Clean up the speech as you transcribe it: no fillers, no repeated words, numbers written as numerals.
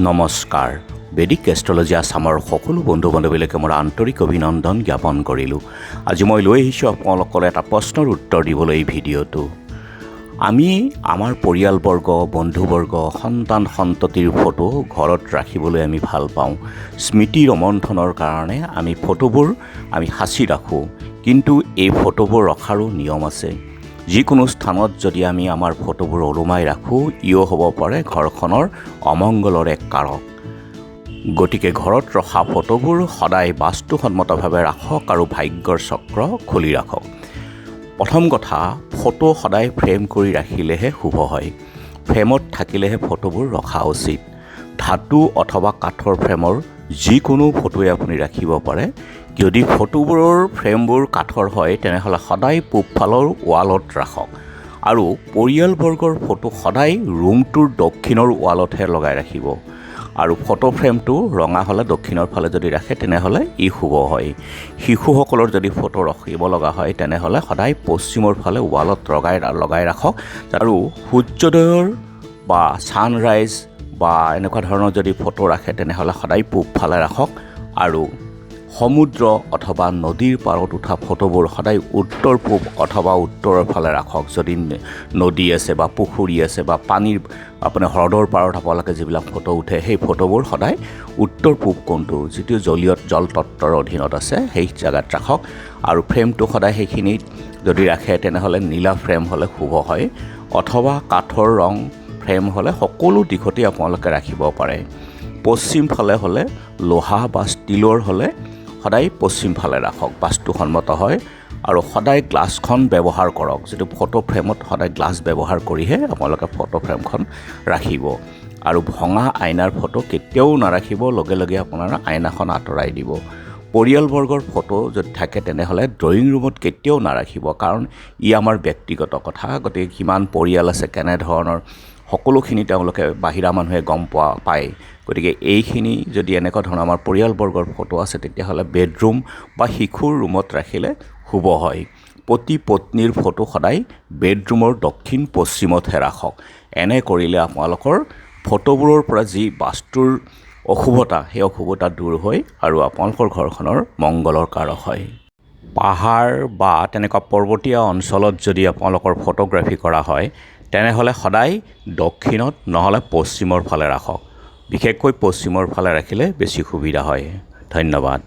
নমস্কাৰ। বেদিক এষ্ট্ৰলজি আছামৰ সকলো বন্ধু বান্ধৱীলৈকে মোৰ আন্তৰিক অভিনন্দন জ্ঞাপন কৰিলোঁ। আজি মই লৈ আহিছোঁ আপোনালোকৰ এটা প্ৰশ্নৰ উত্তৰ দিবলৈ এই ভিডিঅ'টো। আমি আমাৰ পৰিয়ালবৰ্গ, বন্ধুবৰ্গ, সন্তান সন্ততিৰ ফটো ঘৰত ৰাখিবলৈ আমি ভাল পাওঁ। স্মৃতি ৰমন্থনৰ কাৰণে আমি ফটোবোৰ সাঁচি ৰাখোঁ। কিন্তু এই ফটোবোৰ ৰখাৰো নিয়ম আছে। যিকোনো স্থানত যদি আমি আমাৰ ফটোবোৰ ওলোমাই ৰাখোঁ, ইও হ'ব পাৰে ঘৰখনৰ অমংগলৰ এক কাৰক। গতিকে ঘৰত ৰখা ফটোবোৰ সদায় বাস্তুসন্মতভাৱে ৰাখক আৰু ভাগ্যৰ চক্ৰ খুলি ৰাখক। প্ৰথম কথা, ফটো সদায় ফ্ৰেম কৰি ৰাখিলেহে শুভ হয়। ফ্ৰেমত থাকিলেহে ফটোবোৰ ৰখা উচিত। ধাতু অথবা কাঠৰ ফ্ৰেমৰ যিকোনো ফটোৱে আপুনি ৰাখিব পাৰে। যদি ফটোবোৰৰ ফ্ৰেমবোৰ কাঠৰ হয়, তেনেহ'লে সদায় পূবফালৰ ৱালত ৰাখক। আৰু পৰিয়ালবৰ্গৰ ফটো সদায় ৰুমটোৰ দক্ষিণৰ ৱালতহে লগাই ৰাখিব। আৰু ফটো ফ্ৰেমটো ৰঙা হ'লে দক্ষিণৰ ফালে যদি ৰাখে, তেনেহ'লে ই শুভ হয়। শিশুসকলৰ যদি ফটো ৰাখিব লগা হয়, তেনেহ'লে সদায় পশ্চিমৰ ফালে ৱালত লগাই ৰাখক। আৰু সূৰ্যোদয়ৰ বা ছানৰাইজ বা এনেকুৱা ধৰণৰ যদি ফটো ৰাখে, তেনেহ'লে সদায় পূবফালে ৰাখক। আৰু সমুদ্ৰ অথবা নদীৰ পাৰত উঠা ফটোবোৰ সদায় উত্তৰ পূব অথবা উত্তৰৰ ফালে ৰাখক। যদি নদী আছে বা পুখুৰী আছে বা পানীৰ আপোনাৰ হ্ৰদৰ পাৰত আপোনালোকে যিবিলাক ফটো উঠে, সেই ফটোবোৰ সদায় উত্তৰ পূব কোণটো, যিটো জলতত্ত্বৰ অধীনত আছে, সেই জেগাত ৰাখক। আৰু ফ্ৰেমটো সদায় সেইখিনিত যদি ৰাখে, তেনেহ'লে নীলা ফ্ৰেম হ'লে শুভ হয়। অথবা কাঠৰ ৰং ফ্ৰেম হ'লে সকলো দিশতেই আপোনালোকে ৰাখিব পাৰে। পশ্চিম ফালে হ'লে লোহা বা ষ্টীলৰ হ'লে সদায় পশ্চিম ফালে ৰাখক, বাস্তুসন্মত হয়। আৰু সদায় গ্লাছখন ব্যৱহাৰ কৰক। যিটো ফটো ফ্ৰেমত সদায় গ্লাছ ব্যৱহাৰ কৰিহে আপোনালোকে ফটো ফ্ৰেমখন ৰাখিব। আৰু ভঙা আইনাৰ ফটো কেতিয়াও নাৰাখিব, লগে লগে আপোনাৰ আইনাখন আঁতৰাই দিব। পৰিয়ালবৰ্গৰ ফটো যদি থাকে, তেনেহ'লে ড্ৰয়িং ৰুমত কেতিয়াও নাৰাখিব, কাৰণ ই আমাৰ ব্যক্তিগত কথা। গতিকে কিমান পৰিয়াল আছে, কেনেধৰণৰ, সকলোখিনি তেওঁলোকে বাহিৰা মানুহে গম পায়। গতিকে এইখিনি যদি এনেকুৱা ধৰণৰ আমাৰ পৰিয়ালবৰ্গৰ ফটো আছে, তেতিয়াহ'লে বেডৰুম বা শিশুৰ ৰুমত ৰাখিলে শুভ হয়। পতি পত্নীৰ ফটো সদায় বেডৰুমৰ দক্ষিণ পশ্চিমতহে ৰাখক। এনে কৰিলে আপোনালোকৰ ফটোবোৰৰ পৰা যি বাস্তুৰ অশুভতা, সেই অশুভতা দূৰ হয় আৰু আপোনালোকৰ ঘৰখনৰ মংগলৰ কাৰক হয়। পাহাৰ বা তেনেকুৱা পৰ্বতীয়া অঞ্চলত যদি আপোনালোকৰ ফটোগ্ৰাফী কৰা হয়, তেনেহ'লে সদায় দক্ষিণত নহ'লে পশ্চিমৰ ফালে ৰাখক। বিশেষকৈ পশ্চিমৰ ফালে ৰাখিলে বেছি সুবিধা হয়। ধন্যবাদ।